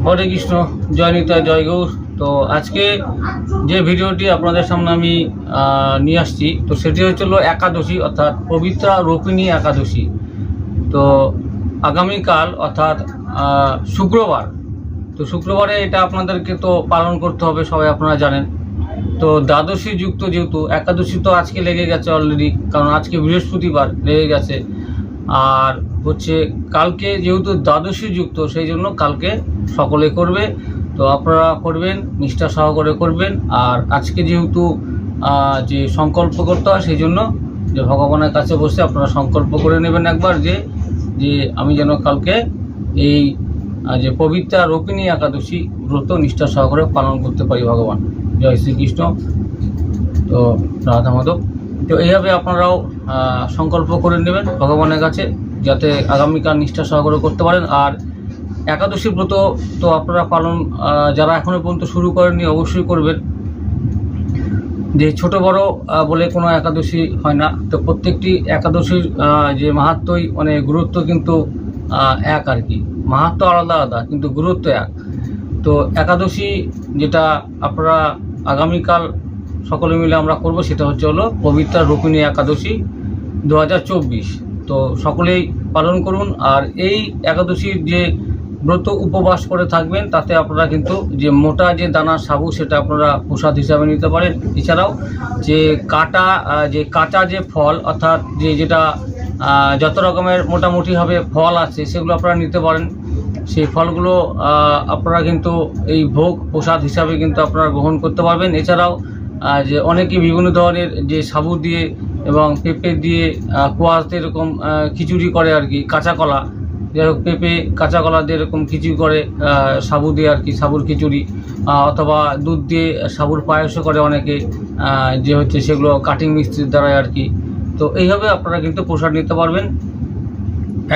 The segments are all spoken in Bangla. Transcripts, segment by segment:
হরে কৃষ্ণ, জয় নিতাই, জয় গৌর। তো আজকে যে ভিডিওটি আপনাদের সামনে আমি নিয়ে আসছি, তো সেটি হচ্ছিল একাদশী, অর্থাৎ পবিত্রা রোপিণী একাদশী। তো আগামীকাল অর্থাৎ শুক্রবার, তো শুক্রবারে এটা আপনাদেরকে তো পালন করতে হবে, সবাই আপনারা জানেন। তো দ্বাদশী যুক্ত, যেহেতু একাদশী তো আজকে লেগে গেছে অলরেডি, কারণ আজকে বৃহস্পতিবার লেগে গেছে, আর হচ্ছে কালকে যেহেতু দ্বাদশী যুক্ত, সেই জন্য কালকে সকলে করবে। তো আপনারা করবেন, নিষ্ঠা সহকারে করবেন। আর আজকে যেহেতু যে সংকল্প করতে হয়, সেই জন্য যে ভগবানের কাছে বসে আপনারা সংকল্প করে নেবেন একবার, যে আমি যেন কালকে এই যে পবিত্রা রোপিণী একাদশী ব্রত নিষ্ঠা সহকারে পালন করতে পারি। ভগবান জয় শ্রীকৃষ্ণ। তো রাধা মাধব। তো এইভাবে আপনারাও সংকল্প করে নেবেন ভগবানের কাছে, যাতে আগামীকাল নিষ্ঠা সহকারে করতে পারেন। আর একাদশী ব্রত তো আপনারা পালন, যারা এখনও পর্যন্ত শুরু করেননি, অবশ্যই করবেন। যে ছোট বড় বলে কোনো একাদশী হয় না, তো প্রত্যেকটি একাদশীর যে মাহাত্ম্যই মানে গুরুত্ব কিন্তু এক আর কি। মাহাত্ম্য আলাদা আলাদা, কিন্তু গুরুত্ব এক। তো একাদশী যেটা আপনারা আগামীকাল সকলে মিলে আমরা করব, সেটা হলো পবিত্রা রোপিণী একাদশী 2024। তো সকলেই পালন করুন। আর এই একাদশীর যে ব্রত উপবাস করে থাকবেন, তাতে আপনারা কিন্তু যে মোটা যে দানা সাবু, সেটা আপনারা প্রসাদ হিসাবে নিতে পারেন। এছাড়াও যে কাঁচা যে ফল, অর্থাৎ যেটা যত রকমের মোটামুটিভাবে ফল আছে, সেগুলো আপনারা নিতে পারেন। সেই ফলগুলো আপনারা কিন্তু এই ভোগ প্রসাদ হিসাবে কিন্তু আপনারা গ্রহণ করতে পারবেন। এছাড়াও যে অনেকে বিভিন্ন ধরনের যে সাবু দিয়ে এবং পেঁপে দিয়ে কোয়াশতে এরকম খিচুড়ি করে আর কি, কাঁচা কলা, যাই হোক পেঁপে কাঁচা কলা দিয়ে এরকম খিচুড়ি করে, সাবু দিয়ে আর কি, সাবুর খিচুড়ি, অথবা দুধ দিয়ে সাবুর পায়েসও করে অনেকে, যে হচ্ছে সেগুলো কাটিং মিস্ত্রির দ্বারাই আর কি। তো এইভাবে আপনারা কিন্তু প্রসাদ নিতে পারবেন।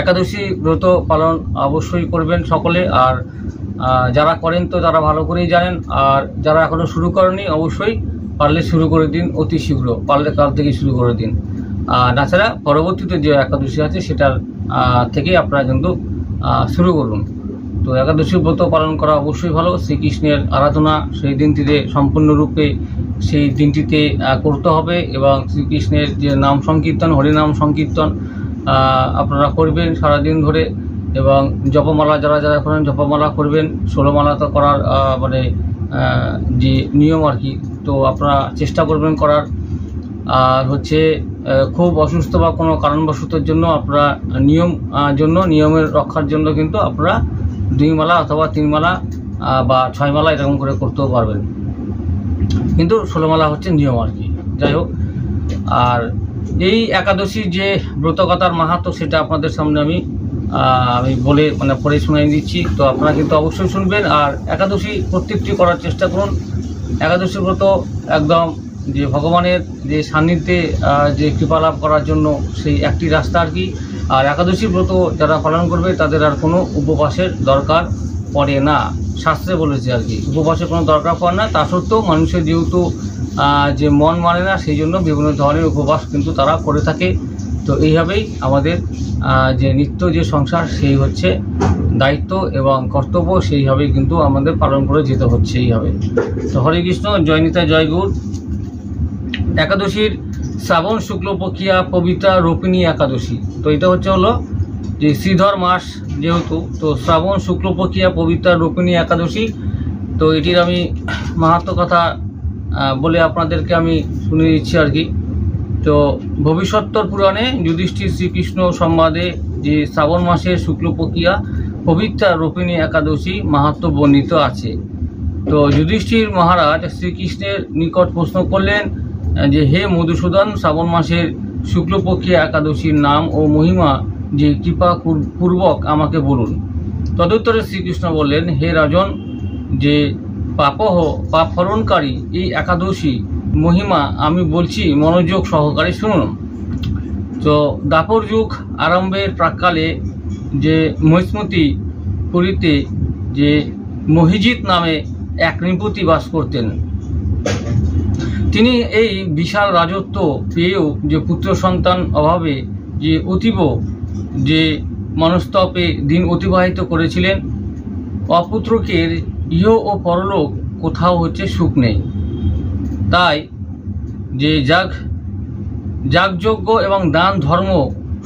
একাদশী ব্রত পালন অবশ্যই করবেন সকলে। আর যারা করেন তো তারা ভালো করেই জানেন, আর যারা এখনও শুরু করেনি, অবশ্যই পারলে শুরু করে দিন, অতি শীঘ্র, পারলে কাল থেকে শুরু করে দিন। তাছাড়া পরবর্তীতে যে একাদশী আছে, সেটার থেকেই আপনারা কিন্তু শুরু করুন। তো একাদশী ব্রত পালন করা অবশ্যই ভালো। শ্রীকৃষ্ণের আরাধনা সেই দিনটিতে সম্পূর্ণরূপে সেই দিনটিতে করতে হবে, এবং শ্রীকৃষ্ণের যে নাম সংকীর্তন, হরিনাম সংকীর্তন আপনারা করবেন সারাদিন ধরে। এবং জপমালা যারা যারা করেন, জপমালা করবেন। 16 মালা তো করার মানে যে নিয়ম আর কি, তো আপনারা চেষ্টা করবেন করার। আর হচ্ছে খুব অসুস্থ বা কোনো কারণবশতের জন্য আপনারা নিয়মের রক্ষার জন্য কিন্তু আপনারা 2 মালা অথবা 3 মালা বা 6 মালা এরকম করে করতেও পারবেন, কিন্তু 16 মালা হচ্ছে নিয়ম আর কি। যাই হোক, আর এই একাদশীর যে ব্রতকথার মাহাত্ম্য, সেটা আপনাদের সামনে আমি বলে পড়ে শুনিয়ে দিচ্ছি। তো আপনারা কিন্তু অবশ্যই শুনবেন। আর একাদশী প্রত্যেকটি করার চেষ্টা করুন। একাদশী ব্রত একদম যে ভগবানের যে সান্নিধ্যে যে কৃপা লাভ করার জন্য সেই একটি রাস্তা আর কি। আর একাদশী ব্রত যারা পালন করবে, তাদের আর কোনো উপবাসের দরকার পড়ে না, শাস্ত্রে বলেছে আর কি। উপবাসের কোনো দরকার পড়ে না। তা সত্ত্বেও মানুষের যেহেতু যে মন মানে না, সেই জন্য বিভিন্ন ধরনের উপবাস কিন্তু তারা করে থাকে। তো এইভাবেই আমাদের যে নিত্য যে সংসার, সেই হচ্ছে দায়িত্ব এবং কর্তব্য, সেইভাবেই কিন্তু আমাদের পালন করে যেতে হচ্ছে এইভাবে। তো হরে কৃষ্ণ, জয় নিতাই, জয় গৌর। একাদশীর শ্রাবণ শুক্লপক্ষিয়া পবিত্রা রোপিণী একাদশী। তো এটা হলো যে শ্রীধর মাস যেহেতু, তো শ্রাবণ শুক্লপক্ষিয়া পবিত্রা রোপিণী একাদশী। তো এটির আমি মাহাত্ম্য কথা বলে আপনাদেরকে আমি শুনে দিচ্ছি আর কি। তো ভবিষ্যত্তর পুরাণে যুধিষ্ঠির শ্রীকৃষ্ণ সংবাদে যে শ্রাবণ মাসের শুক্লপক্ষিয়া পবিত্রা রোপিণী একাদশী মাহাত্ম্য বর্ণিত আছে। তো যুধিষ্ঠির মহারাজ শ্রীকৃষ্ণের নিকট প্রশ্ন করলেন যে, হে মধুসূদন, শ্রাবণ মাসের শুক্লপক্ষিয়া একাদশীর নাম ও মহিমা যে কৃপা পূর্বক আমাকে বলুন। তদুত্তরে শ্রীকৃষ্ণ বললেন, হে রাজন, যে পাপ হরণকারী এই একাদশী মহিমা আমি বলছি, মনোযোগ সহকারে শুনুন। তো দাপর যুগ আরম্ভের প্রাক্কালে যে মহিষ্মতি পুরীতে যে মহিজিৎ নামে এক নৃপতি বাস করতেন। তিনি এই বিশাল রাজত্ব পেয়েও যে পুত্র সন্তান অভাবে যে অতীব যে মনস্তাপে দিন অতিবাহিত করেছিলেন। অপুত্রকের ইহ ও পরলোক কোথাও হচ্ছে সুখ নেই। তাই যে যাগযজ্ঞ এবং দান ধর্ম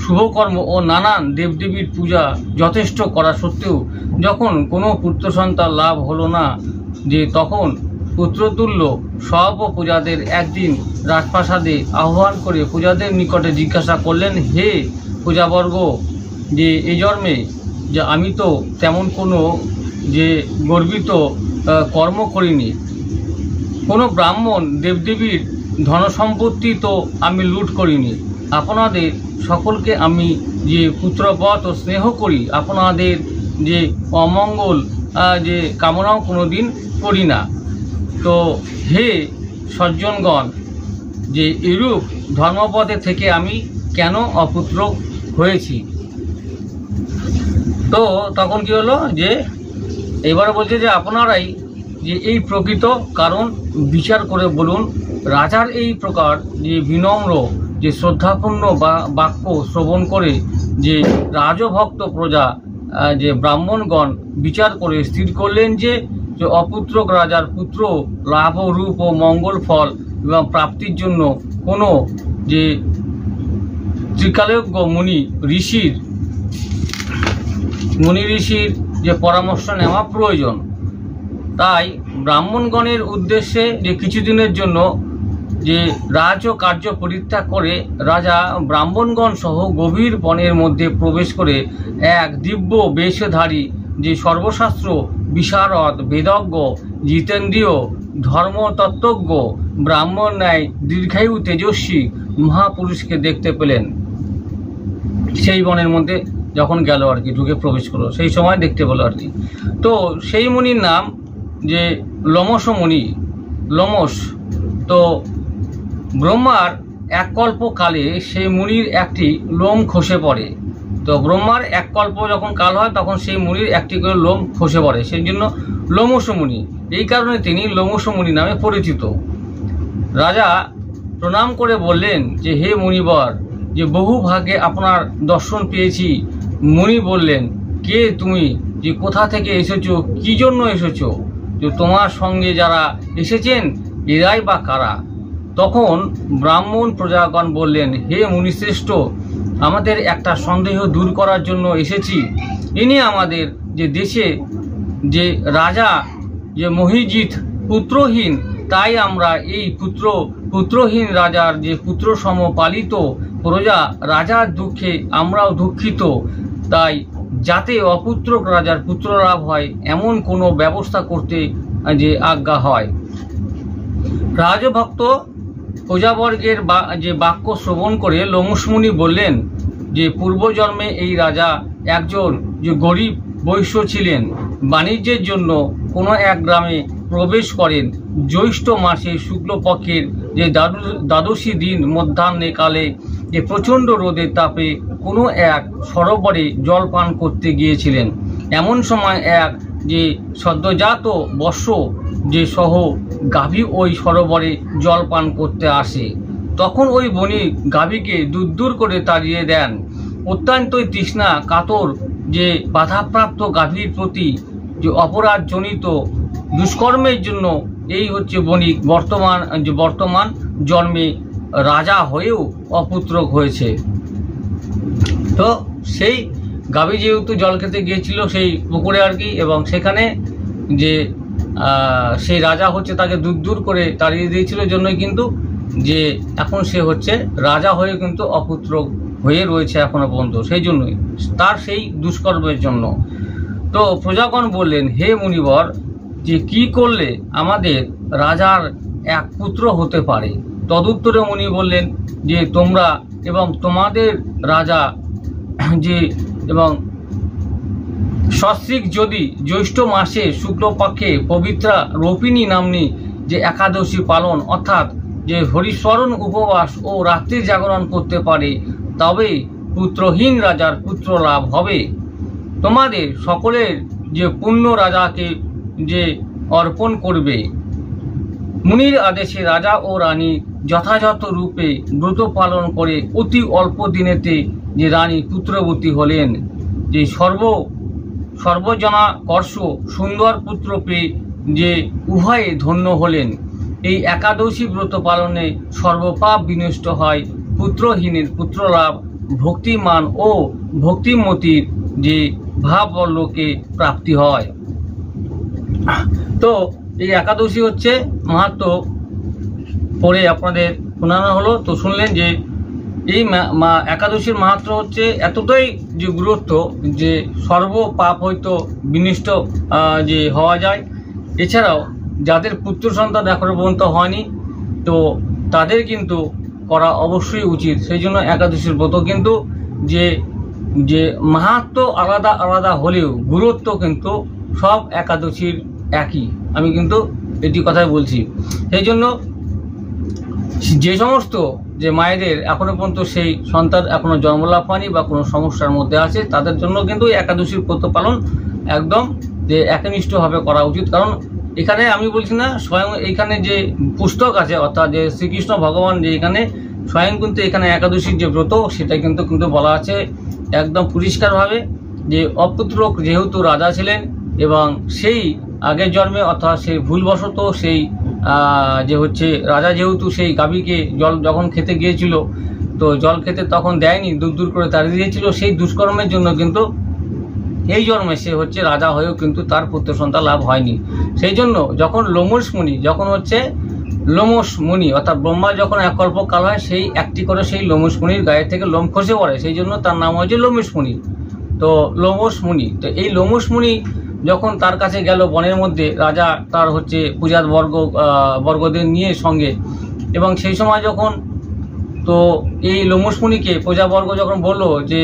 শুভকর্ম ও নানান দেবদেবীর পূজা যথেষ্ট করা সত্ত্বেও যখন কোনো পুত্র সন্তান লাভ হলো না, যে তখন পুত্রতুল্য সব প্রজাদের একদিন রাজপ্রাসাদে আহ্বান করে প্রজাদের নিকটে জিজ্ঞাসা করলেন, হে প্রজাবর্গ, যে এ জন্মে যে আমি তো তেমন কোনো যে গর্বিত কর্ম করিনি, কোনো ব্রাহ্মণ দেবদেবীর ধনসম্পত্তি তো আমি লুট করিনি, আপনাদের সকলকে আমি যে পুত্রবৎ ও স্নেহ করি, আপনাদের যে অমঙ্গল যে কামনাও কোনো দিন করি না। তো হে সজ্জনগণ, যে এরূপ ধর্মপথে থেকে আমি কেন অপুত্র হয়েছি? তো তখন কি হলো, যে এবার বলছে যে আপনারাই যে এই প্রকৃত কারণ বিচার করে বলুন। রাজার এই প্রকার যে বিনম্র যে শ্রদ্ধাপূর্ণ বাক্য শ্রবণ করে যে রাজভক্ত প্রজা যে ব্রাহ্মণগণ বিচার করে স্থির করলেন যে অপুত্রক রাজার পুত্র লাভ রূপ ও মঙ্গল ফল এবং প্রাপ্তির জন্য কোনো যে ত্রিকালজ্ঞ মুনি ঋষির যে পরামর্শ নেওয়া প্রয়োজন। তাই ব্রাহ্মণগণের উদ্দেশ্যে যে কিছুদিনের জন্য যে রাজ কার্য পরিত্যাগ করে রাজা ব্রাহ্মণগণ সহ গভীর বনের মধ্যে প্রবেশ করে এক দিব্য বেশধারী যে সর্বশাস্ত্র বিশারদ বেদজ্ঞ জিতেন্দ্রীয় ধর্মতত্ত্বজ্ঞ ব্রাহ্মণ ন্যায় দীর্ঘায়ু তেজস্বী মহাপুরুষকে দেখতে পেলেন। সেই বনের মধ্যে যখন গেল আর কি, ঢুকে প্রবেশ করলো, সেই সময় দেখতে পেলো আর কি। তো সেই মুনির নাম যে লোমশ মুনি। লোমশ তো ব্রহ্মার এক কল্পকালে সেই মুনির একটি লোম খসে পড়ে। তো ব্রহ্মার এক কল্প যখন কাল হয় তখন সেই মুনির একটি করে লোম খসে পড়ে, সেই জন্য লোমশ মুনি। এই কারণে তিনি লোমশ মুনি নামে পরিচিত। রাজা প্রণাম করে বললেন যে হে মুনিবর, যে বহু ভাগ্যে আপনার দর্শন পেয়েছি। মুনি বললেন, কে তুমি, যে কোথা থেকে এসেছো, কি জন্য এসেছো, যে তোমার সঙ্গে যারা এসেছেন এরাই বা কারা? তখন ব্রাহ্মণ প্রজাগণ বললেন, হে মুনিশ্রেষ্ঠ, আমাদের একটা সন্দেহ দূর করার জন্য এসেছি। ইনি আমাদের যে দেশে যে রাজা যে মহিজিৎ পুত্রহীন, তাই আমরা এই পুত্রহীন রাজার যে পুত্র সম পালিত প্রজা রাজার দুঃখে আমরাও দুঃখিত। তাই যাতে অপুত্রক রাজার পুত্র লাভ হয় এমন কোনো ব্যবস্থা করতে যে আজ্ঞা হয়। রাজভক্ত প্রজাবর্গের যে বাক্য শ্রবণ করে লোমশমুনি বললেন যে পূর্বজন্মে এই রাজা একজন যে গরিব বৈশ্য ছিলেন। বাণিজ্যের জন্য কোনো এক গ্রামে প্রবেশ করেন। জ্যৈষ্ঠ মাসে শুক্লপক্ষের যে দ্বাদশী দিন মধ্যাহ্নে কালে যে প্রচণ্ড রোদের তাপে কোনো এক সরোবরে জল পান করতে গিয়েছিলেন। এমন সময় এক যে সদ্যজাত বৎস যে সহ গাভী ওই সরোবরে জল পান করতে আসে। তখন ওই বণিক গাভীকে দূর করে তাড়িয়ে দেন। অত্যন্তই তৃষ্ণা কাতর যে বাধাপ্রাপ্ত গাভীর প্রতি যে অপরাধজনিত দুষ্কর্মের জন্য এই হচ্ছে বণিক বর্তমান জন্মে রাজা হয়েও অপুত্রক হয়েছে। তো সেই গাভী যেহেতু জল খেতে গিয়েছিল সেই পুকুরে আর কি, এবং সেখানে যে সেই রাজা হচ্ছে তাকে দূর করে তাড়িয়ে দিয়েছিল জন্যই কিন্তু যে এখন সে হচ্ছে রাজা হয়ে কিন্তু অপুত্রক হয়ে রয়েছে এখনো পর্যন্ত, সেই জন্যই তার সেই দুষ্কর্মের জন্য। তো প্রজাগণ বললেন, হে মুনিবর, যে কি করলে আমাদের রাজার এক পুত্র হতে পারে? তদুত্তরে মুনি বললেন যে তোমরা এবং তোমাদের রাজা যে এবং সস্ত্রীক যদি জ্যৈষ্ঠ মাসে শুক্লপক্ষে পবিত্রা রোপিণী নাম্নী যে একাদশী পালন অর্থাৎ যে হরিস্মরণ উপবাস ও রাত্রি জাগরণ করতে পারে, তবে পুত্রহীন রাজার পুত্র লাভ হবে। তোমাদের সকলের যে পুণ্য রাজাকে যে অর্পণ করবে। মুনির আদেশে রাজা ও রানী যথাযথ রূপে ব্রত পালন করে অতি অল্প দিনেতে যে রানী পুত্রবতী হলেন। যে সর্বজনাকর্ষ সুন্দর পুত্র পেয়ে যে উভয়ে ধন্য হলেন। এই একাদশী ব্রত পালনে সর্বপাপ বিনষ্ট হয়, পুত্রহীনের পুত্রলাভ, ভক্তিমান ও ভক্তিমতীর যে ভাববল্লকে প্রাপ্তি হয়। তো এই একাদশী হচ্ছে মাহাত্ম পরে আপনাদের শোনানো হলো। তো শুনলেন যে এই একাদশীর মাহাত্ম হচ্ছে এতটাই যে গুরুত্ব যে সর্ব পাপ হয়তো বিনষ্ট যে হওয়া যায়। এছাড়াও যাদের পুত্র সন্তান এখনো পর্যন্ত হয়নি তো তাদের কিন্তু করা অবশ্যই উচিত। সেই জন্য একাদশীর ব্রত কিন্তু যে যে মাহাত্ম আলাদা আলাদা হলেও গুরুত্ব কিন্তু সব একাদশীর একই, আমি কিন্তু এটি কথাই বলছি। সেই জন্য যে সমস্ত যে মায়েদের এখনো পর্যন্ত সেই সন্তান এখনো জন্মলাভ হয়নি বা কোনো সমস্যার মধ্যে আছে তাদের জন্য কিন্তু একাদশীর ব্রত পালন একদম যে একনিষ্ঠভাবে করা উচিত। কারণ এখানে আমি বলছি না স্বয়ং এইখানে যে পুস্তক আছে অর্থাৎ যে শ্রীকৃষ্ণ ভগবান যে এখানে স্বয়ং কিন্তু এখানে একাদশীর যে ব্রত সেটা কিন্তু বলা আছে একদম পরিষ্কারভাবে যে অপুত্র যেহেতু রাজা ছিলেন এবং সেই আগের জন্মে অর্থাৎ সেই ভুলবশত সেই যে হচ্ছে রাজা যেহেতু সেই গাভীকে জল যখন খেতে গিয়েছিল তো জল খেতে তখন দেয়নি, দূর দূর করে তাড়িয়ে দিয়েছিল। সেই দুষ্কর্মের জন্য কিন্তু এই জন্মে সে হচ্ছে রাজা হয়েও কিন্তু তার পুত্র সন্তান লাভ হয়নি। সেই জন্য যখন লোমশ মুনি যখন হচ্ছে লোমশ মুনি অর্থাৎ ব্রহ্মা যখন এক কল্পকাল হয় সেই একটি করে সেই লোমশ মুনির গায়ের থেকে লোম খসে পড়ে, সেই জন্য তার নাম হয়েছে লোমশ মুনি। তো লোমশ মুনি, তো এই লোমশ মুনি যখন তার কাছে গেল বনের মধ্যে, রাজা তার হচ্ছে পূজার বর্গদের নিয়ে সঙ্গে, এবং সেই সময় যখন তো এই লোমশ মুনিকে প্রজাবর্গ যখন বলল যে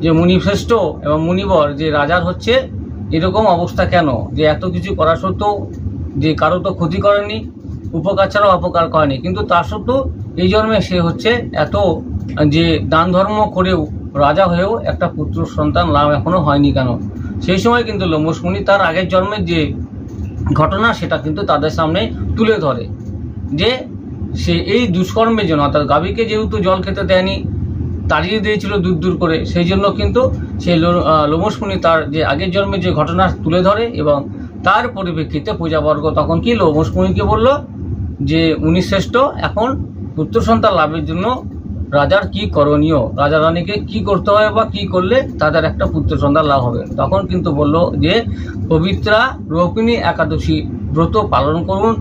যে মুনিশ্রেষ্ঠ এবং মুনিবর যে রাজার হচ্ছে এরকম অবস্থা কেন, যে এত কিছু করা সত্ত্বেও যে কারো তো ক্ষতি করেনি, উপকার ছাড়াও অপকার করেনি, কিন্তু তা সত্ত্বেও এই জন্মে সে হচ্ছে এত যে দান ধর্ম করেও রাজা হয়েও একটা পুত্র সন্তান লাভ এখনো হয়নি কেন। সেই সময় কিন্তু লোমশ মুনি তার আগের জন্মের যে ঘটনা সেটা কিন্তু তাদের সামনে তুলে ধরে যে সে এই দুষ্কর্মের জন্য অর্থাৎ গাভীকে যেহেতু জল খেতে দেয়নি, তাড়িয়ে দিয়েছিল দূর দূর করে, সেই জন্য কিন্তু সেই লোমশ মুনি তার যে আগের জন্মের যে ঘটনা তুলে ধরে এবং তার পরিপ্রেক্ষিতে পূজাবর্গ তখন কি লোমশ মুনিকে বলল যে উনি শ্রেষ্ঠ, এখন পুত্র সন্তান লাভের জন্য রাজার কি করণীয়, রাজা রানীকে কি করতে হবে বা কি করলে তাদের একটা পুত্র সন্তান লাভ হবে। তখন কিন্তু বলল যে পবিত্রা রোপিণী একাদশী ব্রত পালন করুন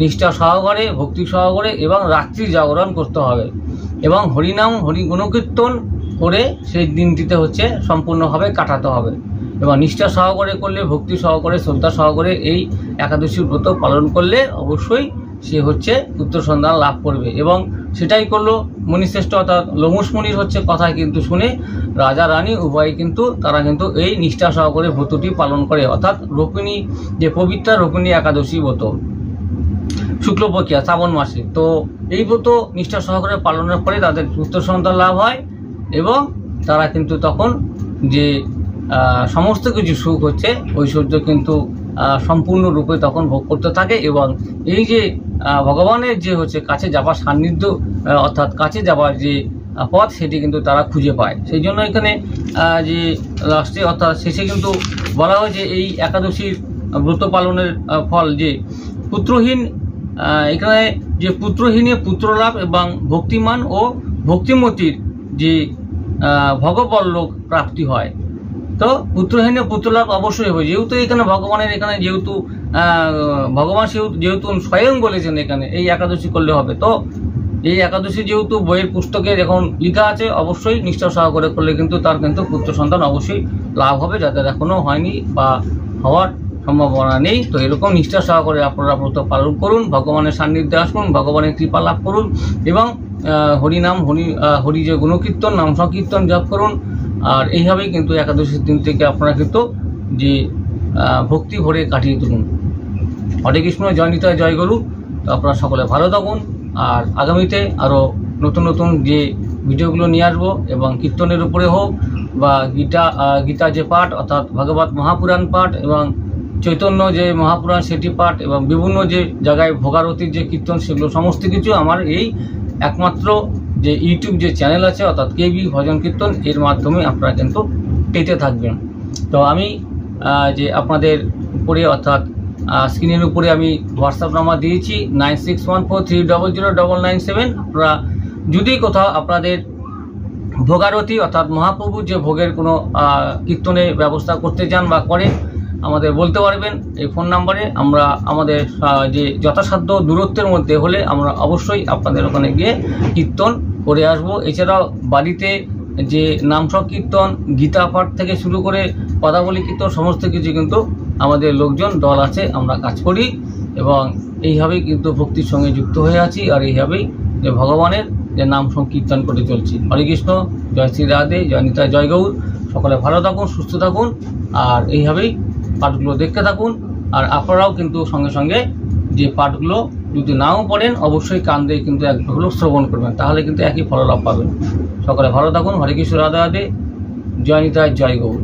নিষ্ঠা সহকারে, ভক্তি সহকারে এবং রাত্রি জাগরণ করতে হবে এবং হরিনাম হরি গুণকীর্তন করে সেই দিনটিতে হচ্ছে সম্পূর্ণভাবে কাটাতে হবে এবং নিষ্ঠা সহকারে করলে, ভক্তি সহকারে, শ্রদ্ধা সহকারে এই একাদশী ব্রত পালন করলে অবশ্যই সে হচ্ছে পুত্র সন্তান লাভ করবে। এবং সেটাই করলো মুনিশ্রেষ্ঠ অর্থাৎ লোমশ মুনির হচ্ছে কথায় কিন্তু শুনে রাজা রানী উভয় কিন্তু তারা কিন্তু এই নিষ্ঠা সহকারে ব্রতটি পালন করে, অর্থাৎ রোপিণী যে পবিত্র রোপিণী একাদশী ব্রত শুক্লপক্ষিয়া শ্রাবণ মাসে। তো এই ব্রত নিষ্ঠা সহকারে পালনের পরে তাদের পুত্র সন্তান লাভ হয় এবং তারা কিন্তু তখন যে সমস্ত কিছু সুখ হচ্ছে ঐশ্বর্য কিন্তু সম্পূর্ণরূপে তখন ভোগ করতে থাকে এবং এই যে ভগবানের যে হচ্ছে কাছে যাবার সান্নিধ্য অর্থাৎ কাছে যাবার যে পথ সেটি কিন্তু তারা খুঁজে পায়। সেই জন্য এখানে যে লাস্টে অর্থাৎ শেষে কিন্তু বলা হয় যে এই একাদশীর ব্রত পালনের ফল যে পুত্রহীন, এখানে যে পুত্রহীনে পুত্রলাভ এবং ভক্তিমান ও ভক্তিমতীর যে ভগবল্লভ প্রাপ্তি হয়। তো পুত্রহীনে পুত্রলাভ অবশ্যই হবে, যেহেতু এখানে ভগবানের এখানে যেহেতু ভগবান যেহেতু স্বয়ং বলেছেন এখানে এই একাদশী করলে হবে। তো এই একাদশী যেহেতু বইয়ের পুস্তকে এখন লেখা আছে অবশ্যই নিষ্ঠা সহকারে করলে কিন্তু তার কিন্তু পুত্র সন্তান অবশ্যই লাভ হবে, যাদের এখনো হয়নি বা হওয়ার সম্ভাবনা নেই। তো এরকম নিষ্ঠা সহকারে আপনারা ব্রত পালন করুন, ভগবানের সান্নিধ্যে আসুন, ভগবানের কৃপা লাভ করুন এবং হরিনাম হরি যে গুণকীর্তন নাম সংকীর্তন জপ করুন। আর এইভাবেই কিন্তু একাদশীর দিন থেকে আপনারা কিন্তু যে ভক্তি ভরে কাটিয়ে তুলুন। হরে কৃষ্ণ, জয় নিতাই, জয় গুরু। তো আপনারা সকলে ভালো থাকুন আর আগামীতে আরও নতুন নতুন যে ভিডিওগুলো নিয়ে আসবো এবং কীর্তনের উপরে হোক বা গীতা যে পাঠ অর্থাৎ ভাগবত মহাপুরাণ পাঠ এবং চৈতন্য যে মহাপুরাণ সেটি পাঠ এবং বিভিন্ন যে জায়গায় ভোগারতির যে কীর্তন সেগুলো সমস্ত কিছু আমার এই একমাত্র যে ইউটিউব যে চ্যানেল আছে অর্থাৎ কেবি ভজন কীর্তন এর মাধ্যমে আপনারা কিন্তু পেতে থাকবেন। তো আমি যে আপনাদের উপরে অর্থাৎ স্ক্রিনের উপরে আমি হোয়াটসঅ্যাপ নাম্বার দিয়েছি 9614300997। আপনারা যদি কোথাও আপনাদের ভোগারতি অর্থাৎ মহাপ্রভুর যে ভোগের কোনো কীর্তনের ব্যবস্থা করতে চান বা করেন, আমাদের বলতে পারবেন এই ফোন নাম্বারে। আমরা আমাদের যে যথাসাধ্য দূরত্বের মধ্যে হলে আমরা অবশ্যই আপনাদের ওখানে গিয়ে কীর্তন করে আসব। এছাড়াও বাড়িতে যে নাম সংকীর্তন, গীতা পাঠ থেকে শুরু করে পদাবলী কীর্তন সমস্ত কিছু কিন্তু আমাদের লোকজন দল আছে, আমরা কাজ করি এবং এইভাবেই কিন্তু ভক্তির সঙ্গে যুক্ত হয়ে আছি। আর এইভাবেই যে ভগবানের যে নাম সংকীর্তন করে চলছি। হরে কৃষ্ণ, জয় শ্রী রাধে, জয় নিতাই, জয় গৌর। সকলে ভালো থাকুন, সুস্থ থাকুন আর এইভাবেই পাঠগুলো দেখতে থাকুন। আর আপনারাও কিন্তু সঙ্গে সঙ্গে যে পাঠগুলো যদি নাও পড়েন অবশ্যই কান দিয়ে কিন্তু একবার হলেও শ্রবণ করবেন, তাহলে কিন্তু একই ফললাভ পাবেন। সকলে ভালো থাকুন। হরে কৃষ্ণ, রাধে রাধে, জয় নিতাই, জয় গৌর।